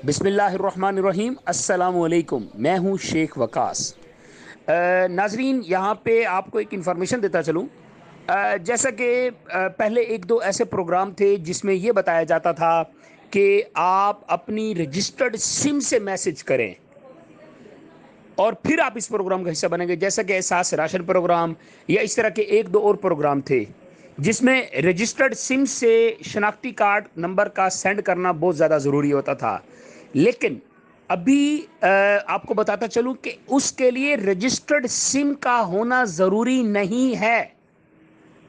बिस्मिल्लाहिर्रहमानिर्रहीम अस्सलाम वालेकुम। मैं हूं शेख वकास। नाजरीन, यहाँ पे आपको एक इन्फॉर्मेशन देता चलूँ। जैसा कि पहले एक दो ऐसे प्रोग्राम थे जिसमें ये बताया जाता था कि आप अपनी रजिस्टर्ड सिम से मैसेज करें और फिर आप इस प्रोग्राम का हिस्सा बनेंगे, जैसा कि एहसास राशन प्रोग्राम या इस तरह के एक दो और प्रोग्राम थे जिसमें रजिस्टर्ड सिम से शनाख्ती कार्ड नंबर का सेंड करना बहुत ज़्यादा ज़रूरी होता था। लेकिन अभी आपको बताता चलूं कि उसके लिए रजिस्टर्ड सिम का होना ज़रूरी नहीं है।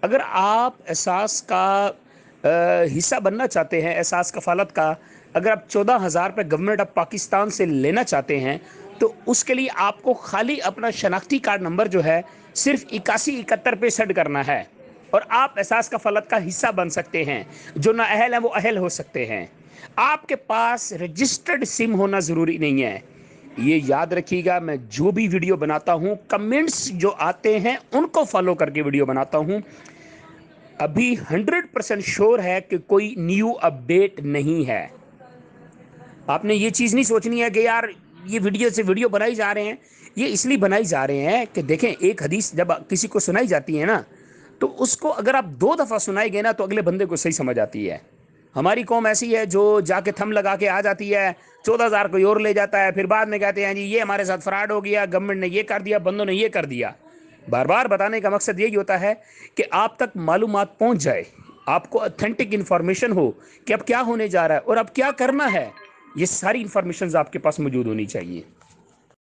अगर आप एहसास का हिस्सा बनना चाहते हैं, एहसास कफालत का, अगर आप 14,000 रुपये गवर्नमेंट ऑफ पाकिस्तान से लेना चाहते हैं तो उसके लिए आपको खाली अपना शनाख्ती कार्ड नंबर जो है सिर्फ 8171 पे सेंड करना है और आप एहसास कफालत का हिस्सा बन सकते हैं। जो नाअहल हैं वो अहल हो सकते हैं। आपके पास रजिस्टर्ड सिम होना ज़रूरी नहीं है। ये याद रखिएगा, मैं जो भी वीडियो बनाता हूं कमेंट्स जो आते हैं उनको फॉलो करके वीडियो बनाता हूं। अभी 100% श्योर है कि कोई न्यू अपडेट नहीं है। आपने ये चीज़ नहीं सोचनी है कि यार ये वीडियो से वीडियो बनाई जा रहे हैं। ये इसलिए बनाई जा रहे हैं कि देखें, एक हदीस जब किसी को सुनाई जाती है ना, तो उसको अगर आप 2 दफ़ा सुनाई गए ना तो अगले बंदे को सही समझ आती है। हमारी कौम ऐसी है जो जाके थम लगा के आ जाती है, 14,000 कोई और ले जाता है, फिर बाद में कहते हैं जी ये हमारे साथ फ्रॉड हो गया, गवर्नमेंट ने ये कर दिया, बंदों ने ये कर दिया। बार बार बताने का मकसद यही होता है कि आप तक मालूमात पहुंच जाए, आपको ऑथेंटिक इंफॉर्मेशन हो कि अब क्या होने जा रहा है और अब क्या करना है। ये सारी इंफॉर्मेशन आपके पास मौजूद होनी चाहिए।